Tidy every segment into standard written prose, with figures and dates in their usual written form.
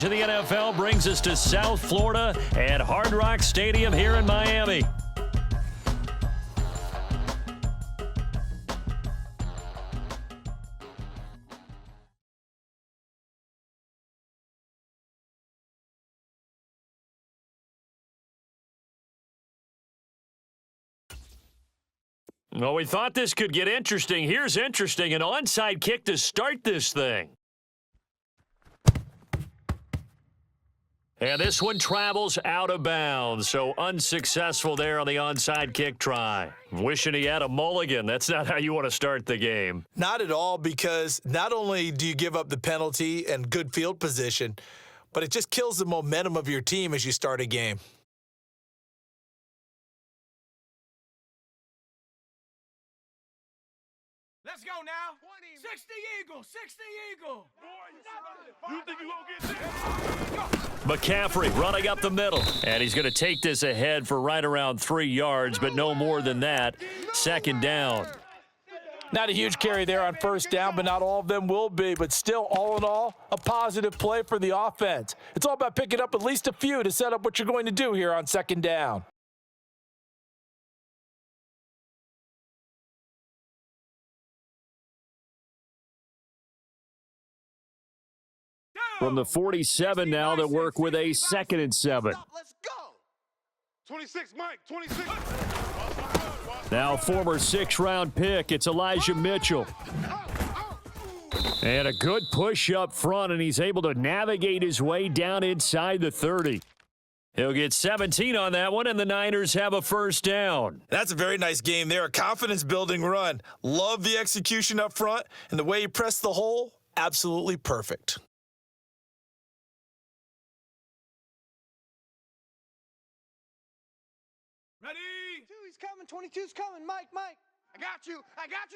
To the NFL brings us to South Florida and Hard Rock Stadium here in Miami. Well, we thought this could get interesting. Here's interesting, an onside kick to start this thing. And this one travels out of bounds, so unsuccessful there on the onside kick try. Wishing he had a mulligan. That's not how you want to start the game. Not at all, because not only do you give up the penalty and good field position, but it just kills the momentum of your team as you start a game. Let's go now. 60 Eagle, 60 Eagle. You think you gonna get this? McCaffrey running up the middle, and he's going to take this ahead for right around 3 yards, but no more than that. Second down. Not a huge carry there on first down, but not all of them will be. But still, all in all, a positive play for the offense. It's all about picking up at least a few to set up what you're going to do here on second down. From the 47 now, they'll work with a 2nd and 7. Let's go. 26, Mike, 26. Now former 6th-round pick, it's Elijah Mitchell. And a good push up front, and he's able to navigate his way down inside the 30. He'll get 17 on that one, and the Niners have a first down. That's a very nice game there, a confidence-building run. Love the execution up front, and the way he pressed the hole, absolutely perfect. Ready? He's coming. 22's coming. Mike. I got you,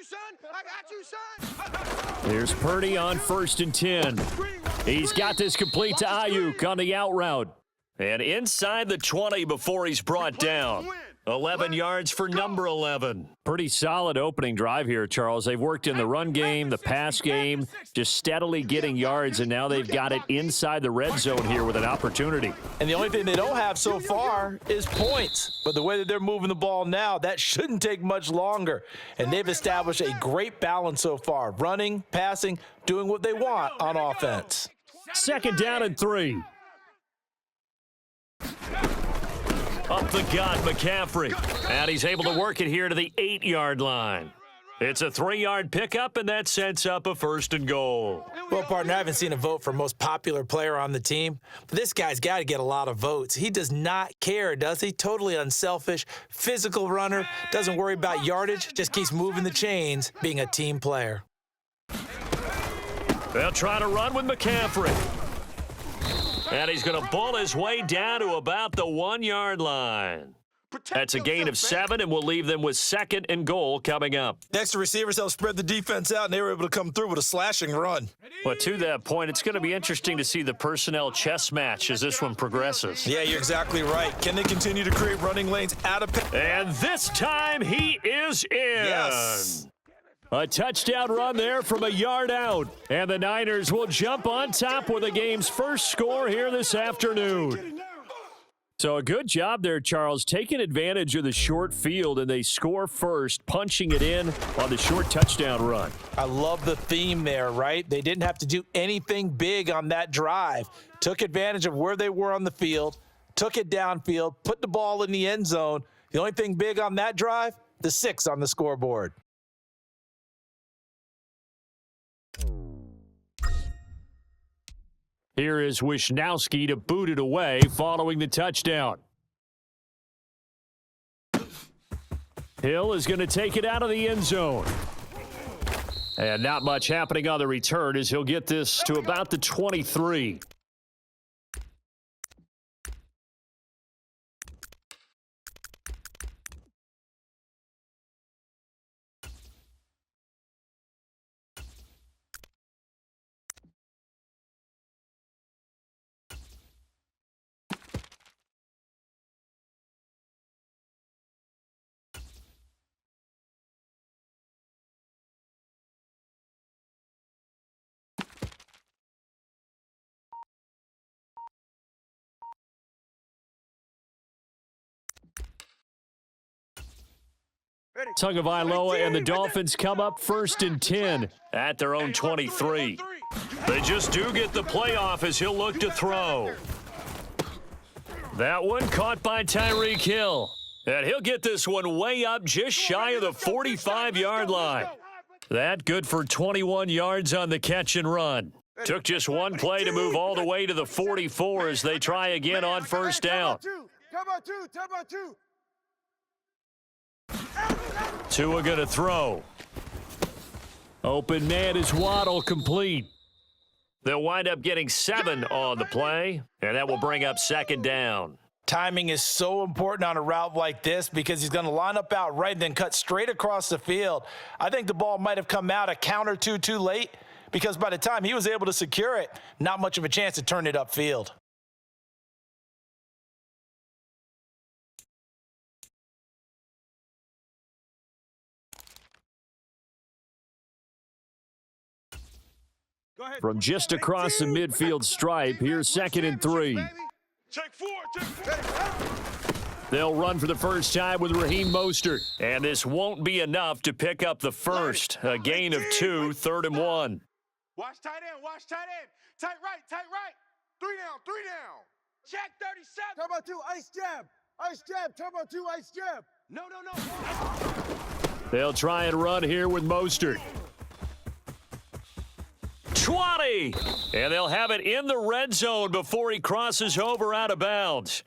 son. I got you, son. Here's Purdy on 1st and 10. He's got this complete to Ayuk on the out route. And inside the 20 before he's brought down. 11 yards for number 11. Pretty solid opening drive here, Charles. They've worked in the run game, the pass game, just steadily getting yards, and now they've got it inside the red zone here with an opportunity. And the only thing they don't have so far is points. But the way that they're moving the ball now, that shouldn't take much longer. And they've established a great balance so far. Running, passing, doing what they want on offense. 2nd down and 3. Up the gut, McCaffrey. And he's able to work it here to the 8-yard line. It's a 3-yard pickup, and that sets up a 1st and goal. Well, partner, I haven't seen a vote for most popular player on the team. But this guy's got to get a lot of votes. He does not care, does he? Totally unselfish, physical runner, doesn't worry about yardage, just keeps moving the chains, being a team player. They'll try to run with McCaffrey. And he's going to ball his way down to about the 1-yard line. That's a gain of 7, and we'll leave them with 2nd and goal coming up. Next, the receivers helped spread the defense out, and they were able to come through with a slashing run. But to that point, it's going to be interesting to see the personnel chess match as this one progresses. Yeah, you're exactly right. Can they continue to create running lanes out of... And this time he is in. Yes. A touchdown run there from a yard out. And the Niners will jump on top with the game's first score here this afternoon. So a good job there, Charles, taking advantage of the short field, and they score first, punching it in on the short touchdown run. I love the theme there, right? They didn't have to do anything big on that drive. Took advantage of where they were on the field, took it downfield, put the ball in the end zone. The only thing big on that drive, the 6 on the scoreboard. Here is Wisnowski to boot it away following the touchdown. Hill is going to take it out of the end zone. And not much happening on the return as he'll get this to about the 23. Tagovailoa and the Dolphins come up 1st and 10 at their own 23. They just do get the playoff as he'll look to throw. That one caught by Tyreek Hill. And he'll get this one way up just shy of the 45-yard line. That good for 21 yards on the catch and run. Took just one play to move all the way to the 44 as they try again on 1st down. Tua going to throw. Open man is Waddle, complete. They'll wind up getting 7 on the play, and that will bring up 2nd down. Timing is so important on a route like this because he's going to line up out right and then cut straight across the field. I think the ball might have come out a count or two too late because by the time he was able to secure it, not much of a chance to turn it upfield. From just across the midfield stripe, here's 2nd and 3. Check 4. They'll run for the first time with Raheem Mostert. And this won't be enough to pick up the first. A gain of 2, 3rd and 1. Watch tight end. Tight right. 3 down. Check 37. Turbo 2, ice jab. Turbo 2, ice jab. No. They'll try and run here with Mostert. 20! And they'll have it in the red zone before he crosses over out of bounds.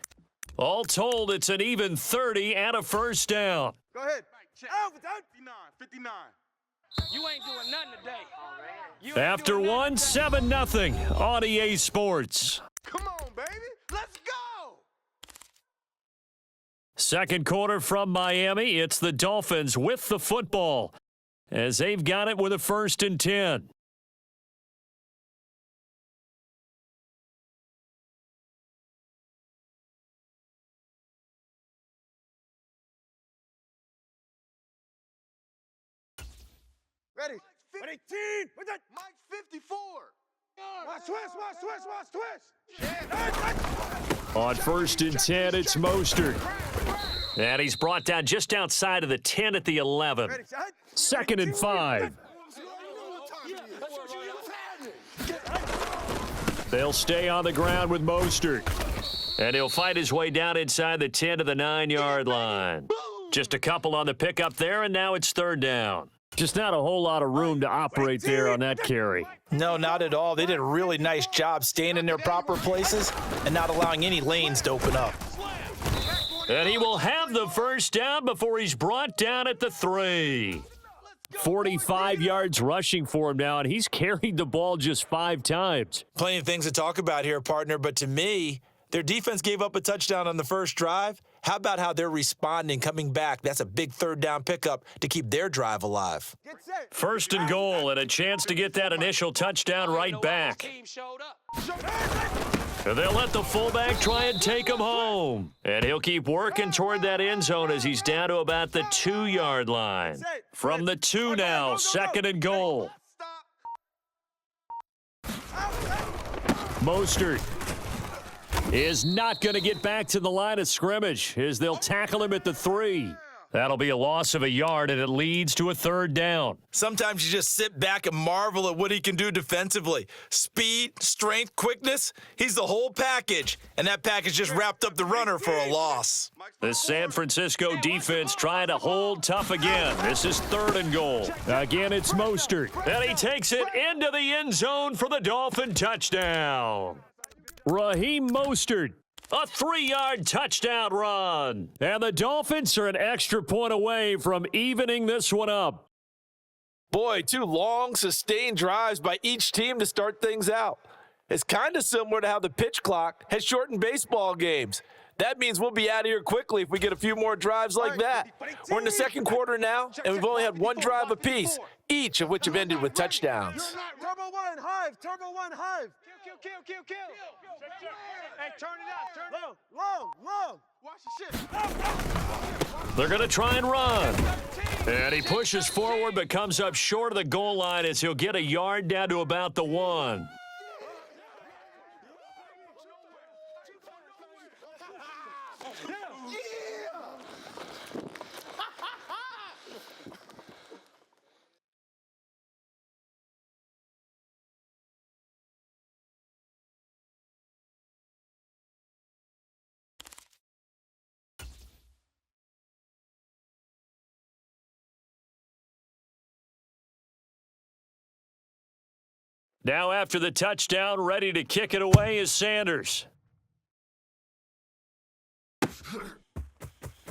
All told, it's an even 30 and a first down. Go ahead. Out. 59. You ain't doing nothing today. After 7-0 on EA Sports. Come on, baby. Let's go. Second quarter from Miami. It's the Dolphins with the football as they've got it with a 1st and 10. Ready. 18. What's that? Mike 54. Watch twist. On 1st and 10, it's Mostert. And he's brought down just outside of the 10 at the 11. 2nd and 5. They'll stay on the ground with Mostert. And he'll fight his way down inside the 10 to the 9-yard line. Just a couple on the pickup there, and now it's 3rd down. Just not a whole lot of room to operate there on that carry. No, not at all. They did a really nice job staying in their proper places and not allowing any lanes to open up. And he will have the first down before he's brought down at the 3. 45 yards rushing for him now, and he's carried the ball just 5 times. Plenty of things to talk about here, partner, but to me, their defense gave up a touchdown on the first drive. How about how they're responding, coming back? That's a big 3rd down pickup to keep their drive alive. 1st and goal and a chance to get that initial touchdown right back. And they'll let the fullback try and take him home. And he'll keep working toward that end zone as he's down to about the 2-yard line. From the 2 now, 2nd and goal. Mostert is not going to get back to the line of scrimmage as they'll tackle him at the 3. That'll be a loss of a yard, and it leads to a 3rd down. Sometimes you just sit back and marvel at what he can do defensively. Speed, strength, quickness, he's the whole package. And that package just wrapped up the runner for a loss. The San Francisco defense trying to hold tough again. This is 3rd and goal. Again, it's Mostert. And he takes it into the end zone for the Dolphin touchdown. Raheem Mostert, a 3-yard touchdown run. And the Dolphins are an extra point away from evening this one up. Boy, 2 long, sustained drives by each team to start things out. It's kind of similar to how the pitch clock has shortened baseball games. That means we'll be out of here quickly if we get a few more drives like that. We're in the second quarter now, and we've only had 1 drive apiece, each of which have ended with touchdowns. Turbo 1, hive. Kill. Hey, turn it out. Long. Watch the shit. They're going to try and run. And he pushes forward but comes up short of the goal line as he'll get a yard down to about the 1. Now after the touchdown, ready to kick it away is Sanders.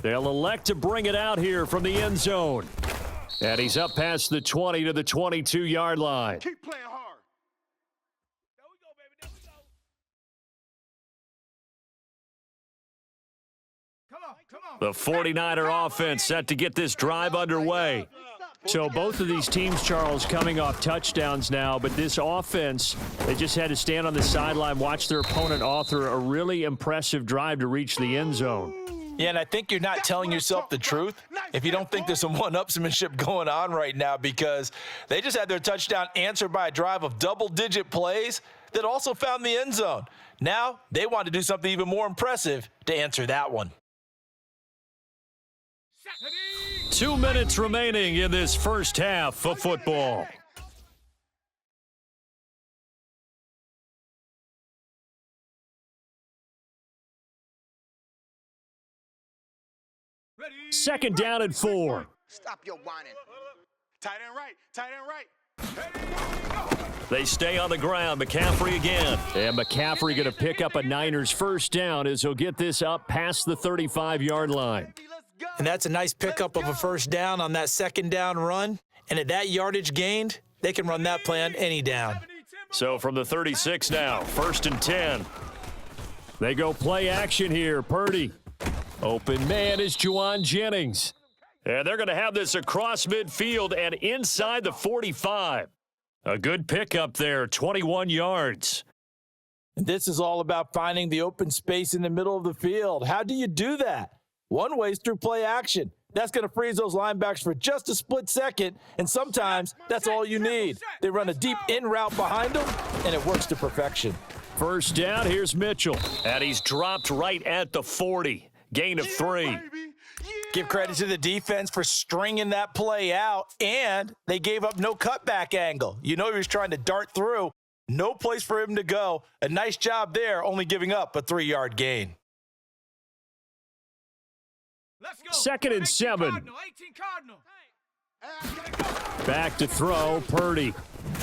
They'll elect to bring it out here from the end zone. And he's up past the 20 to the 22-yard line. Keep playing hard. There we go, baby. There we go. Come on. The 49er offense set to get this drive underway. So both of these teams, Charles, coming off touchdowns now, but this offense, they just had to stand on the sideline, watch their opponent author a really impressive drive to reach the end zone. Yeah, and I think you're not telling yourself the truth if you don't think there's some one-upsmanship going on right now, because they just had their touchdown answered by a drive of double-digit plays that also found the end zone. Now they want to do something even more impressive to answer that one. 2 minutes remaining in this first half of football. Second down and 4. Stop your whining. Tight end right. Tight end right. They stay on the ground. McCaffrey again. And McCaffrey going to pick up a Niners first down as he'll get this up past the 35-yard line. And that's a nice pickup of a first down on that second down run. And at that yardage gained, they can run that play on any down. So from the 36 now, 1st and 10. They go play action here. Purdy. Open man is Juwan Jennings. And they're going to have this across midfield and inside the 45. A good pickup there, 21 yards. This is all about finding the open space in the middle of the field. How do you do that? One way is through play action. That's going to freeze those linebackers for just a split second, and sometimes that's all you need. They run a deep in route behind them, and it works to perfection. First down, here's Mitchell. And he's dropped right at the 40. Gain of 3. Give credit to the defense for stringing that play out, and they gave up no cutback angle. You know he was trying to dart through. No place for him to go. A nice job there, only giving up a 3-yard gain. Let's go. 2nd and 7. 18 Cardinal. Back to throw, Purdy.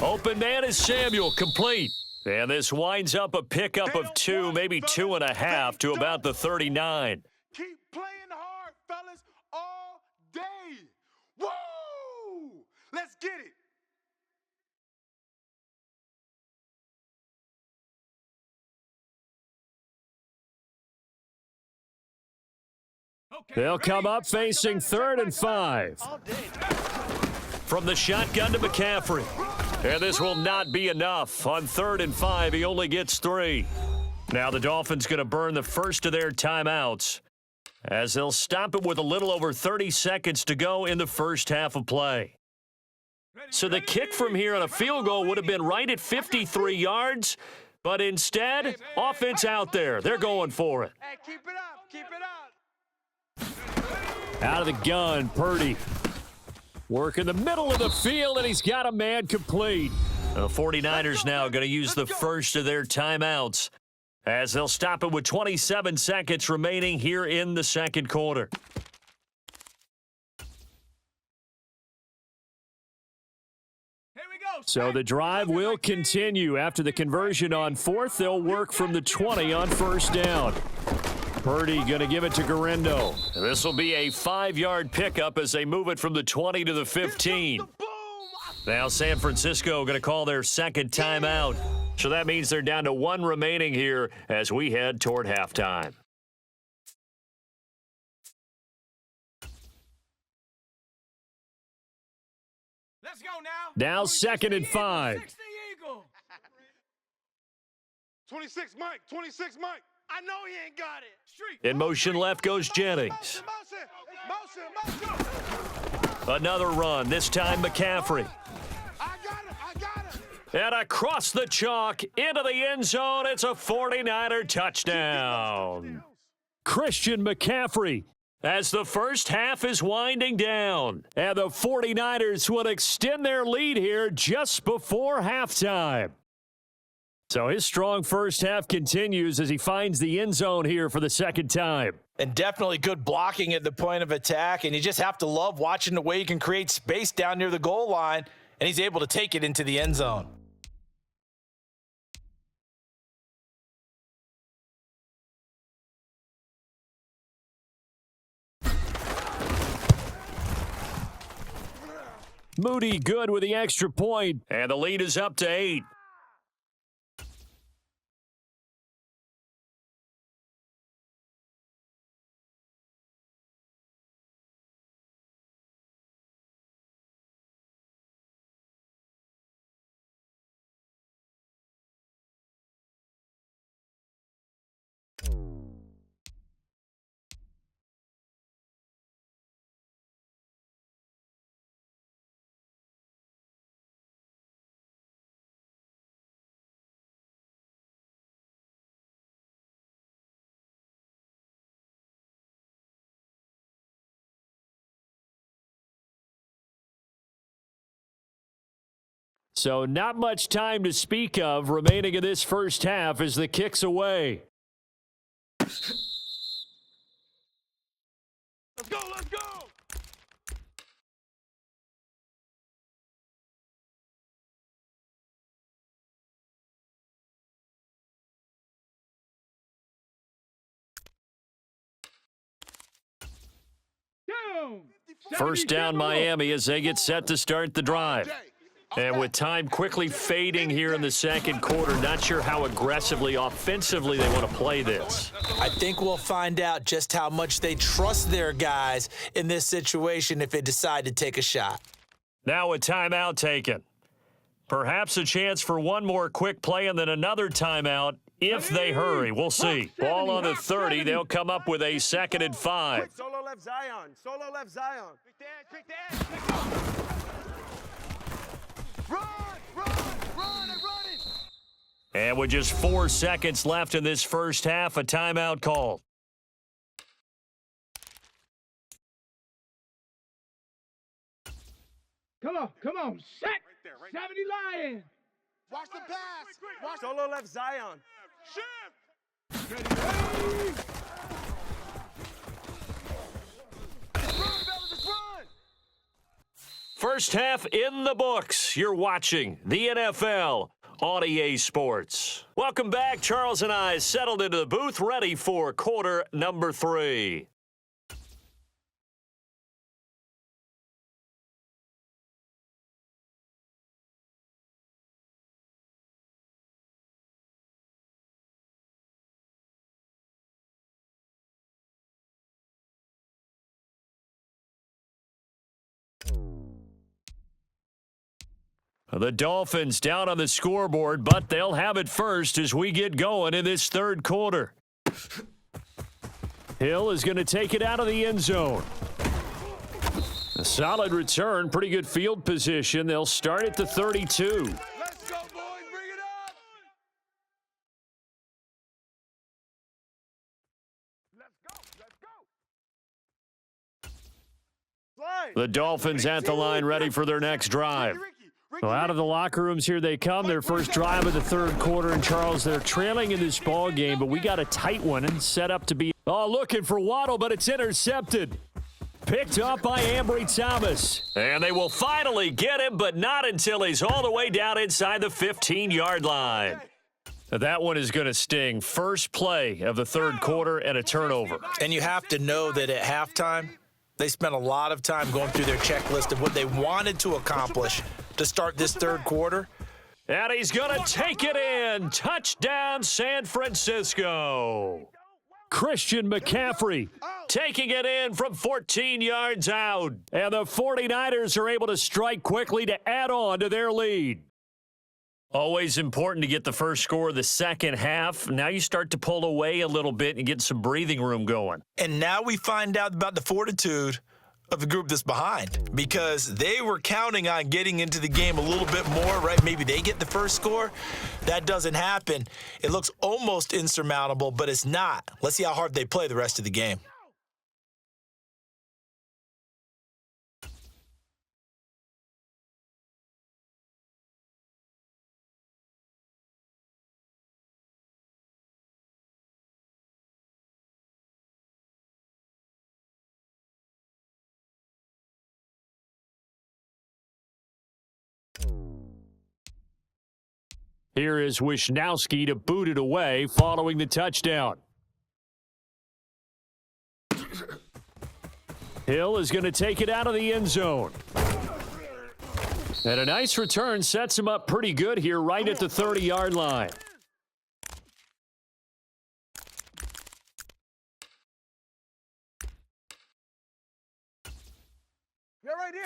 Open man is Samuel, complete. And this winds up a pickup of 2, maybe 2.5 to about the 39. Keep playing hard, fellas, all day. Woo! Let's get it. They'll come up facing 3rd and 5. From the shotgun to McCaffrey. And this will not be enough. On 3rd and 5, he only gets 3. Now the Dolphins going to burn the first of their timeouts as they'll stop it with a little over 30 seconds to go in the first half of play. So the kick from here on a field goal would have been right at 53 yards, but instead, offense out there. They're going for it. Hey, keep it up. Keep it up. Out of the gun, Purdy. Work in the middle of the field, and he's got a man complete. The 49ers now going to use the first of their timeouts as they'll stop it with 27 seconds remaining here in the second quarter. So the drive will continue. After the conversion on 4th, they'll work from the 20 on 1st down. Purdy going to give it to Garendo. This will be a 5-yard pickup as they move it from the 20 to the 15. Now San Francisco going to call their second timeout. So that means they're down to 1 remaining here as we head toward halftime. Let's go now. Now 2nd and 5. 26 Mike. 26 Mike. I know he ain't got it. Street. In motion left goes Jennings. Motion. Another run, this time McCaffrey. I got it. And across the chalk into the end zone, it's a 49er touchdown. Christian McCaffrey as the first half is winding down. And the 49ers will extend their lead here just before halftime. So his strong first half continues as he finds the end zone here for the second time. And definitely good blocking at the point of attack. And you just have to love watching the way he can create space down near the goal line. And he's able to take it into the end zone. Moody good with the extra point, and the lead is up to 8. So not much time to speak of remaining in this first half as the kick's away. Let's go, let's go! First down Miami as they get set to start the drive. And with time quickly fading here in the second quarter, not sure how aggressively, offensively they want to play this. I think we'll find out just how much they trust their guys in this situation if they decide to take a shot. Now a timeout taken. Perhaps a chance for one more quick play and then another timeout if they hurry. We'll see. Ball on the 30. They'll come up with a 2nd and 5. Solo left Zion. Solo left Zion. Quick dad. Run, and run it! And with just 4 seconds left in this first half, a timeout called. Come on, set! 70 Lion! Watch the pass. Watch. Solo left Zion. Shift! Run! First half in the books. You're watching the NFL on EA Sports. Welcome back. Charles and I settled into the booth, ready for quarter number 3. The Dolphins down on the scoreboard, but they'll have it first as we get going in this third quarter. Hill is going to take it out of the end zone. A solid return, pretty good field position. They'll start at the 32. Let's go, boys! Bring it up! Let's go! Slide. The Dolphins at the line ready for their next drive. Well, out of the locker rooms here they come. Their first drive of the third quarter. And, Charles, they're trailing in this ball game, but we got a tight one and set up to be looking for Waddle, but it's intercepted. Picked up by Ambry Thomas. And they will finally get him, but not until he's all the way down inside the 15-yard line. That one is going to sting. First play of the third quarter and a turnover. And you have to know that at halftime, they spent a lot of time going through their checklist of what they wanted to accomplish to start this third quarter. And he's going to take it in. Touchdown, San Francisco. Christian McCaffrey taking it in from 14 yards out. And the 49ers are able to strike quickly to add on to their lead. Always important to get the first score of the second half. Now you start to pull away a little bit and get some breathing room going. And now we find out about the fortitude of the group that's behind, because they were counting on getting into the game a little bit more, right? Maybe they get the first score. That doesn't happen. It looks almost insurmountable, but it's not. Let's see how hard they play the rest of the game. Here is Wisnowski to boot it away following the touchdown. Hill is going to take it out of the end zone. And a nice return sets him up pretty good here right at the 30-yard line.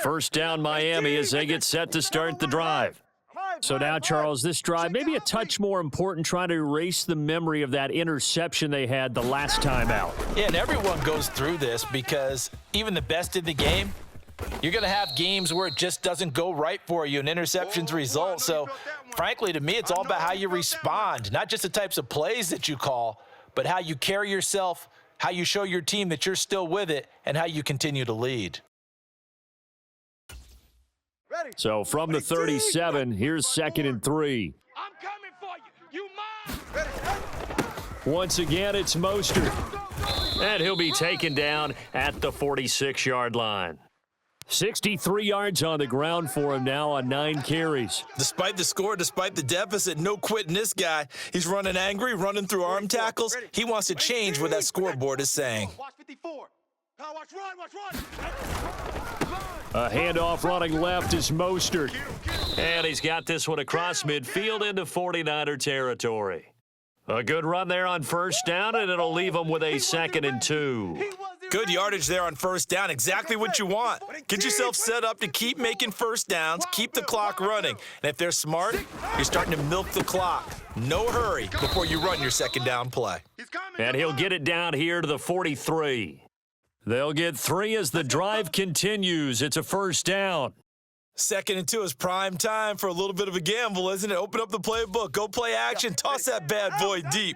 First down Miami as they get set to start the drive. So now, Charles, this drive maybe a touch more important, trying to erase the memory of that interception they had the last time out. Yeah, and everyone goes through this because even the best in the game, you're going to have games where it just doesn't go right for you and interceptions result. So, frankly, to me, it's all about how you respond, not just the types of plays that you call, but how you carry yourself, how you show your team that you're still with it, and how you continue to lead. So from the 37, here's 2nd and 3. I'm coming for you. You mine. Once again, it's Mostert. And he'll be taken down at the 46-yard line. 63 yards on the ground for him now on 9 carries. Despite the score, despite the deficit, no quitting this guy. He's running angry, running through arm tackles. He wants to change what that scoreboard is saying. Watch 54. Now watch run. A handoff running left is Mostert. And he's got this one across midfield into 49er territory. A good run there on first down, and it'll leave him with a 2nd and 2. Good yardage there on first down, exactly what you want. Get yourself set up to keep making first downs, keep the clock running. And if they're smart, you're starting to milk the clock. No hurry before you run your second down play. And he'll get it down here to the 43. They'll get 3 as the drive continues. It's a first down. 2nd and 2 is prime time for a little bit of a gamble, isn't it? Open up the playbook, go play action, toss that bad boy deep.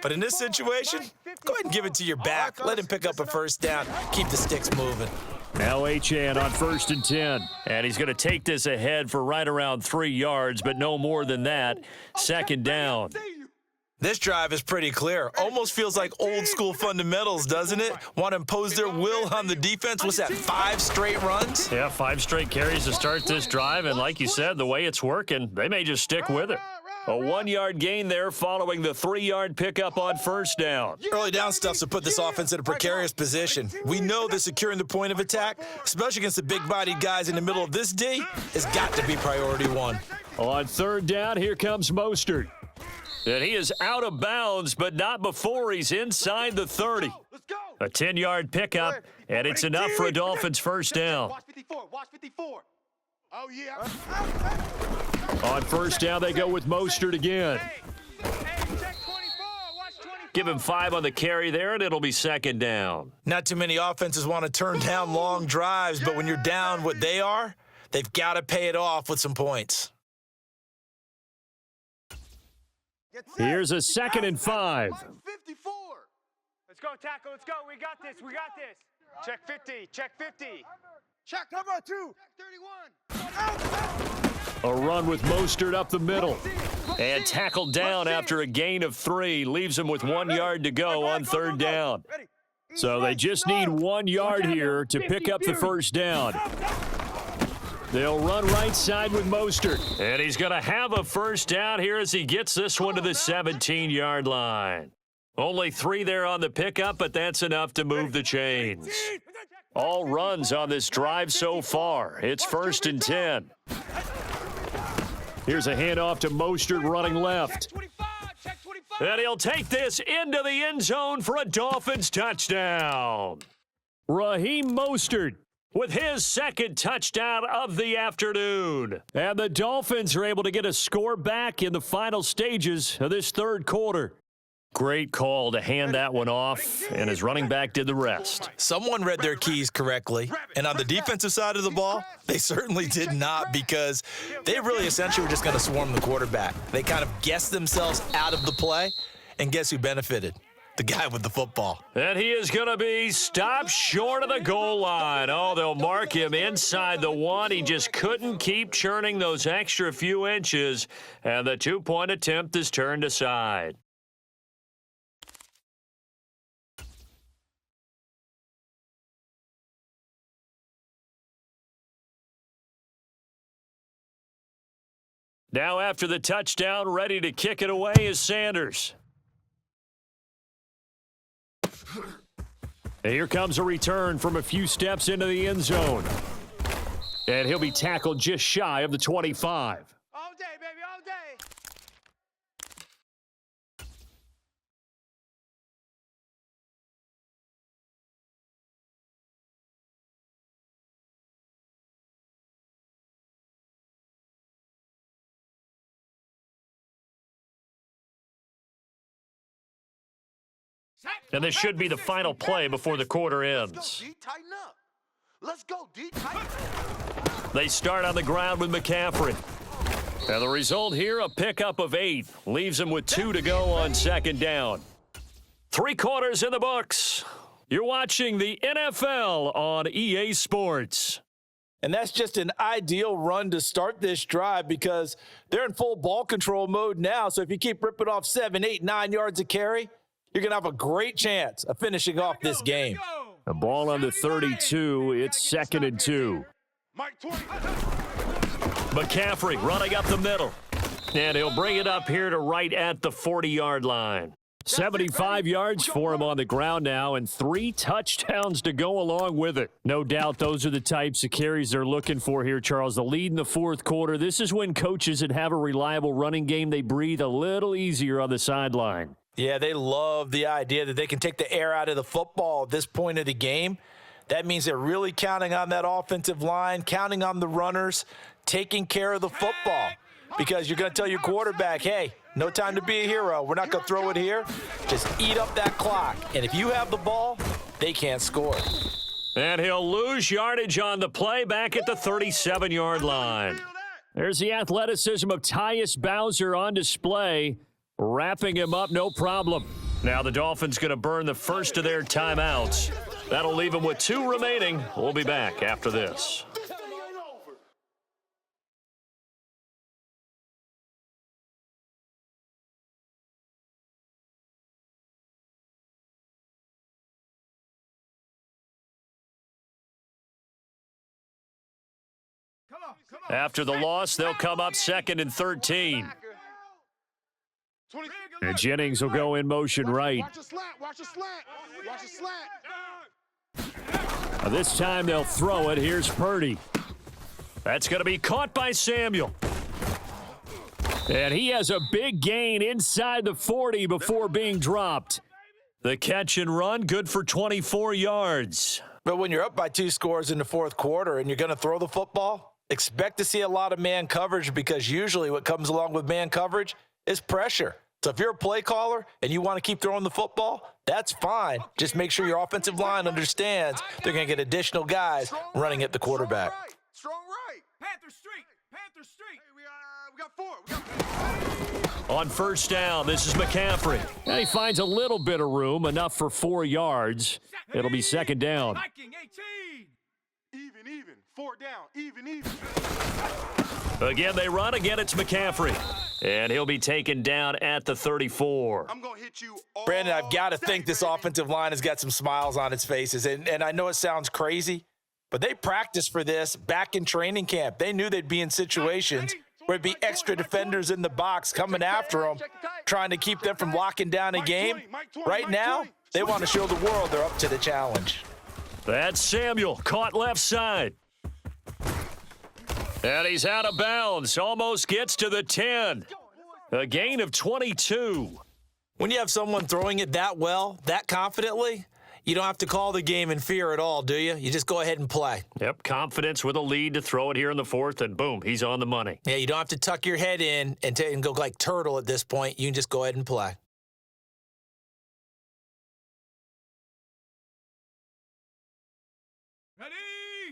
But in this situation, go ahead and give it to your back. Let him pick up a first down. Keep the sticks moving. Now Achane on 1st and 10. And he's going to take this ahead for right around 3 yards, but no more than that. 2nd down. This drive is pretty clear. Almost feels like old school fundamentals, doesn't it? Want to impose their will on the defense. What's that, 5 straight runs? Yeah, 5 straight carries to start this drive. And like you said, the way it's working, they may just stick with it. A 1-yard gain there following the 3-yard pickup on first down. Early down stuff's to put this offense in a precarious position. We know that securing the point of attack, especially against the big-bodied guys in the middle of this D, has got to be priority 1. On 3rd down, here comes Mostert. And he is out of bounds, but not before he's inside the 30. A 10-yard pickup, and it's enough for a Dolphins first down. Watch 54. Watch 54. Oh, yeah. On first down, they go with Mostert again. Hey, check 24. Watch 24. Give him 5 on the carry there, and it'll be 2nd down. Not too many offenses want to turn down long drives, but when you're down what they are, they've got to pay it off with some points. Here's a 2nd and 5. 54. Let's go, tackle. Let's go. We got this. We got this. Check 50. Check 50. Check number 2. Check 31. A run with Mostert up the middle. And tackled down after a gain of 3. Leaves him with 1 yard to go on 3rd down. So they just need 1 yard here to pick up the first down. They'll run right side with Mostert. And he's going to have a first down here as he gets this one to the 17-yard line. Only 3 there on the pickup, but that's enough to move the chains. All runs on this drive so far. It's 1st and 10. Here's a handoff to Mostert running left. And he'll take this into the end zone for a Dolphins touchdown. Raheem Mostert with his 2nd touchdown of the afternoon. And the Dolphins are able to get a score back in the final stages of this 3rd quarter. Great call to hand that one off, and his running back did the rest. Someone read their keys correctly, and on the defensive side of the ball, they certainly did not, because they really essentially were just going to swarm the quarterback. They kind of guessed themselves out of the play, and guess who benefited? The guy with the football. And he is going to be stopped short of the goal line. Oh, they'll mark him inside the 1. He just couldn't keep churning those extra few inches, and the 2-point attempt is turned aside. Now after the touchdown, ready to kick it away is Sanders. And here comes a return from a few steps into the end zone. And he'll be tackled just shy of the 25. All day, baby, all day. And this should be the final play before the quarter ends. Let's go, D. Tighten up. Let's go, D. Tighten up. They start on the ground with McCaffrey. And the result here, a pickup of 8. Leaves them with 2 to go on second down. 3 quarters in the books. You're watching the NFL on EA Sports. And that's just an ideal run to start this drive because they're in full ball control mode now. So if you keep ripping off 7, 8, 9 yards of carry, you're going to have a great chance of finishing off this game. The ball on the 32. It's 2nd and 2. McCaffrey running up the middle. And he'll bring it up here to right at the 40-yard line. 75 yards for him on the ground now and 3 touchdowns to go along with it. No doubt those are the types of carries they're looking for here, Charles. The lead in the fourth quarter. This is when coaches that have a reliable running game, they breathe a little easier on the sideline. Yeah, they love the idea that they can take the air out of the football at this point of the game. That means they're really counting on that offensive line, counting on the runners, taking care of the football. Because you're going to tell your quarterback, hey, no time to be a hero. We're not going to throw it here. Just eat up that clock. And if you have the ball, they can't score. And he'll lose yardage on the play back at the 37-yard line. There's the athleticism of Tyus Bowser on display. Wrapping him up, no problem. Now the Dolphins going to burn the first of their timeouts. That'll leave them with 2 remaining. We'll be back after this. After the loss, they'll come up 2nd and 13. And Jennings will go in motion right. Watch a slant. Watch a slant. Watch a slant. Now this time they'll throw it. Here's Purdy. That's going to be caught by Samuel. And he has a big gain inside the 40 before being dropped. The catch and run, good for 24 yards. But when you're up by 2 scores in the fourth quarter and you're going to throw the football, expect to see a lot of man coverage because usually what comes along with man coverage is pressure. So if you're a play caller and you want to keep throwing the football, that's fine. Just make sure your offensive line understands they're going to get additional guys running at the quarterback. Strong right. Panther Street. Panther Street. Hey, we got 4. On first down, this is McCaffrey. And he finds a little bit of room, enough for 4 yards. It'll be 2nd down. Viking 18. Even. 4 down. Even. Again, they run. Again, it's McCaffrey. And he'll be taken down at the 34. I'm going to hit you all Brandon, I've got to think this offensive line has got some smiles on its faces. And I know it sounds crazy, but they practiced for this back in training camp. They knew they'd be in situations where it'd be extra defenders in the box coming after them, trying to keep them from locking down a game. Right now, they want to show the world they're up to the challenge. That's Samuel, caught left side. And he's out of bounds, almost gets to the 10. A gain of 22. When you have someone throwing it that well, that confidently, you don't have to call the game in fear at all, do you? You just go ahead and play. Yep, confidence with a lead to throw it here in the fourth, and boom, he's on the money. Yeah, you don't have to tuck your head in and go like turtle at this point. You can just go ahead and play. Ready?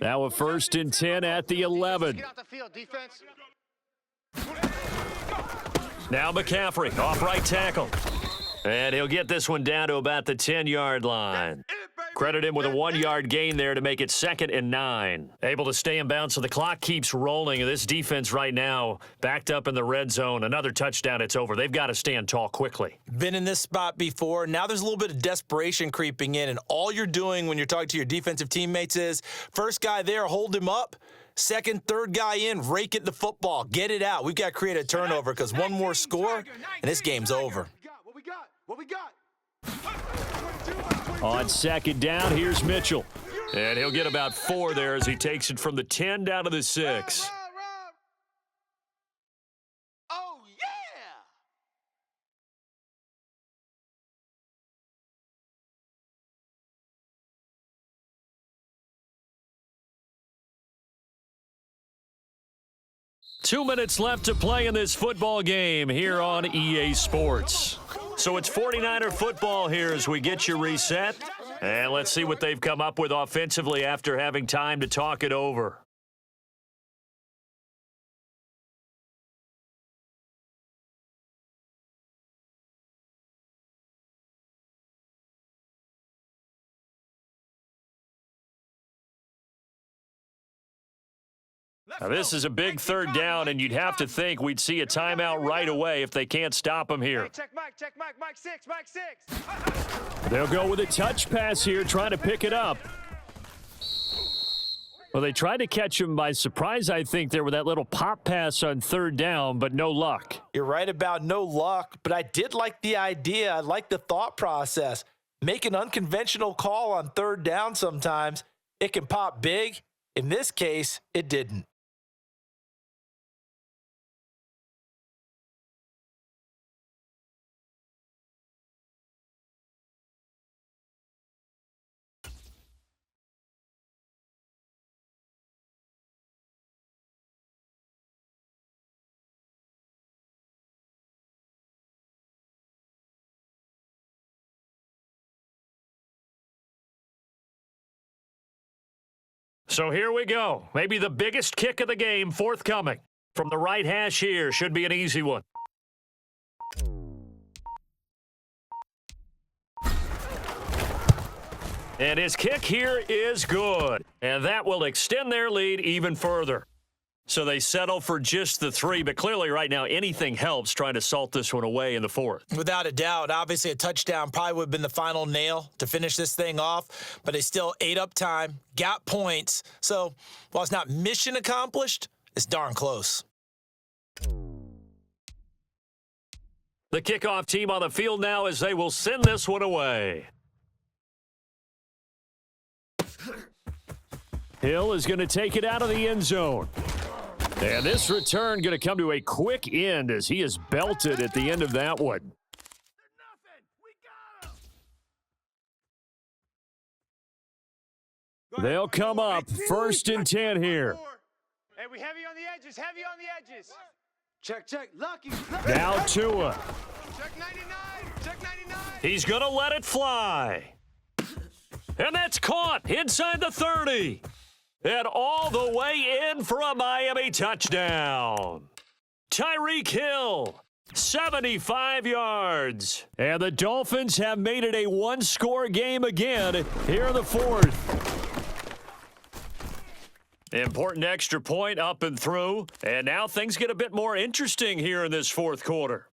Now a 1st and 10 at the 11. Get out the field, defense. Now McCaffrey, off right tackle. And he'll get this one down to about the 10-yard line. Credit him with a 1-yard gain there to make it 2nd and 9. Able to stay in bounds, so the clock keeps rolling. And this defense right now backed up in the red zone. Another touchdown, it's over. They've got to stand tall quickly. Been in this spot before. Now there's a little bit of desperation creeping in. And all you're doing when you're talking to your defensive teammates is, first guy there, hold him up. Second, third guy in, rake at the football. Get it out. We've got to create a turnover because one more score, and this game's over. What we got? On 2nd down, here's Mitchell. And he'll get about 4 there as he takes it from the 10 down to the 6. Rob. Oh, yeah! Two minutes left to play in this football game here on EA Sports. So it's 49er football here as we get you reset. And let's see what they've come up with offensively after having time to talk it over. Now, this is a big third down, and you'd have to think we'd see a timeout right away if they can't stop him here. Check Mike 6. They'll go with a touch pass here, trying to pick it up. Well, they tried to catch him by surprise, I think, there with that little pop pass on third down, but no luck. You're right about no luck, but I did like the idea. I like the thought process. Make an unconventional call on third down sometimes. It can pop big. In this case, it didn't. So here we go. Maybe the biggest kick of the game forthcoming. From the right hash here, should be an easy one. And his kick here is good. And that will extend their lead even further. So they settle for just the 3, but clearly right now anything helps trying to salt this one away in the 4th. Without a doubt, obviously a touchdown probably would have been the final nail to finish this thing off, but they still ate up time, got points. So while it's not mission accomplished, it's darn close. The kickoff team on the field now as they will send this one away. Hill is going to take it out of the end zone. And this return going to come to a quick end as he is belted at the end of that one. They'll come up 1st and 10 here. Hey, we heavy on the edges. Check. Lucky. Now Tua. Check 99. He's going to let it fly. And that's caught inside the 30. And all the way in for a Miami touchdown. Tyreek Hill, 75 yards. And the Dolphins have made it a one-score game again here in the 4th. Important extra point up and through. And now things get a bit more interesting here in this 4th quarter.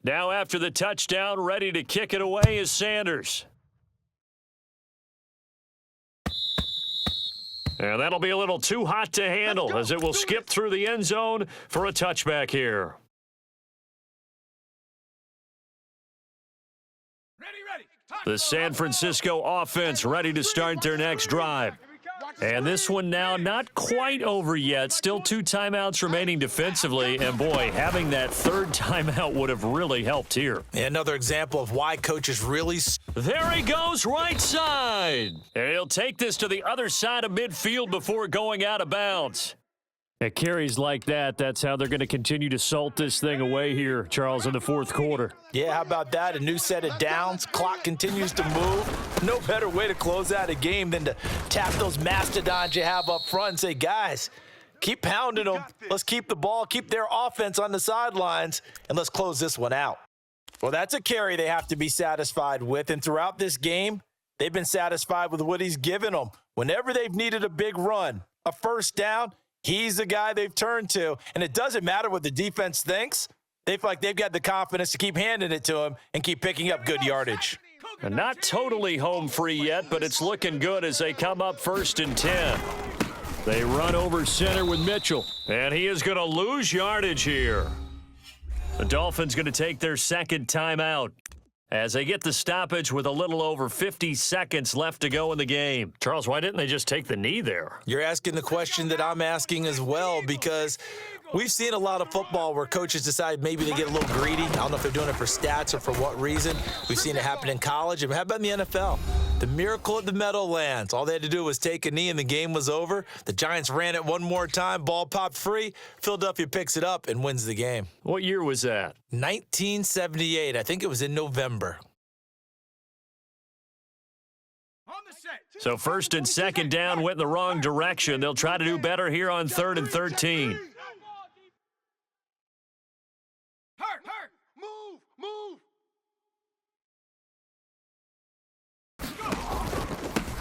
Now after the touchdown, ready to kick it away is Sanders. And that'll be a little too hot to handle as it will skip through the end zone for a touchback here. The San Francisco offense ready to start their next drive. And this one now not quite over yet. Still 2 timeouts remaining defensively. And, boy, having that 3rd timeout would have really helped here. Another example of why coaches really... There he goes, right side. And he'll take this to the other side of midfield before going out of bounds. At carries like that, that's how they're going to continue to salt this thing away here, Charles, in the 4th quarter. Yeah, how about that? A new set of downs. Clock continues to move. No better way to close out a game than to tap those mastodons you have up front and say, guys, keep pounding them. Let's keep the ball, keep their offense on the sidelines, and let's close this one out. Well, that's a carry they have to be satisfied with. And throughout this game, they've been satisfied with what he's given them. Whenever they've needed a big run, a first down, he's the guy they've turned to. And it doesn't matter what the defense thinks. They feel like they've got the confidence to keep handing it to him and keep picking up good yardage. And not totally home free yet, but it's looking good as they come up 1st and 10. They run over center with Mitchell. And he is going to lose yardage here. The Dolphins going to take their second timeout as they get the stoppage with a little over 50 seconds left to go in the game. Charles, why didn't they just take the knee there? You're asking the question that I'm asking as well, because we've seen a lot of football where coaches decide maybe they get a little greedy. I don't know if they're doing it for stats or for what reason. We've seen it happen in college. And how about in the NFL? The miracle at the Meadowlands. All they had to do was take a knee and the game was over. The Giants ran it one more time. Ball popped free. Philadelphia picks it up and wins the game. What year was that? 1978. I think it was in November. So first and second down went in the wrong direction. They'll try to do better here on 3rd and 13.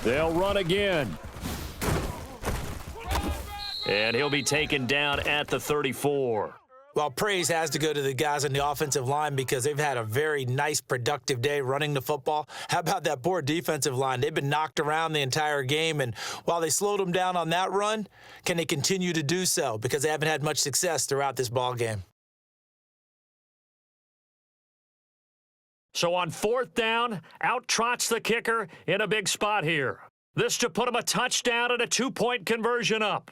They'll run again. And he'll be taken down at the 34. Well, praise has to go to the guys on the offensive line because they've had a very nice, productive day running the football. How about that poor defensive line? They've been knocked around the entire game, and while they slowed them down on that run, can they continue to do so? Because they haven't had much success throughout this ball game. So on 4th down, out trots the kicker in a big spot here. This to put him a touchdown and a 2-point conversion up.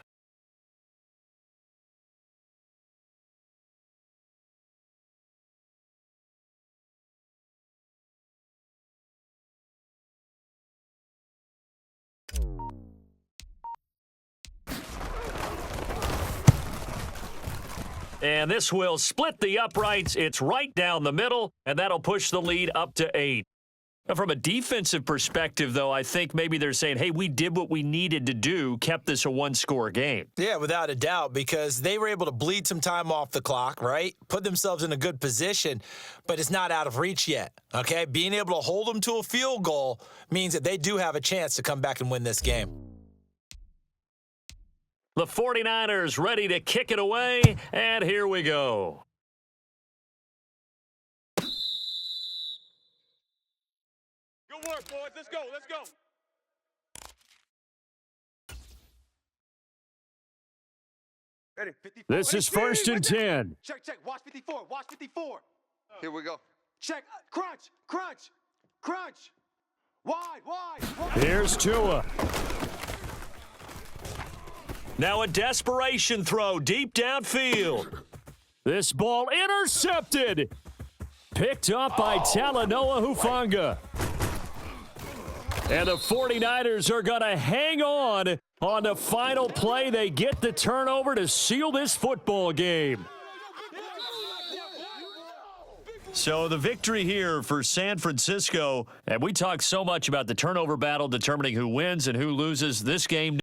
And this will split the uprights. It's right down the middle, and that'll push the lead up to 8. Now, from a defensive perspective, though, I think maybe they're saying, hey, we did what we needed to do, kept this a one-score game. Yeah, without a doubt, because they were able to bleed some time off the clock, right? Put themselves in a good position, but it's not out of reach yet, okay? Being able to hold them to a field goal means that they do have a chance to come back and win this game. The 49ers ready to kick it away, and here we go. Good work, boys. Let's go. Let's go. Ready? 54. This is 1st and 10. Check, check. Watch 54. Watch 54. Here we go. Check. Crunch. Crunch. Crunch. Wide, wide, wide. Here's Tua. Now a desperation throw deep downfield. This ball intercepted. Picked up by Talanoa Hufanga. And the 49ers are going to hang on the final play. They get the turnover to seal this football game. So the victory here for San Francisco. And we talk so much about the turnover battle determining who wins and who loses this game.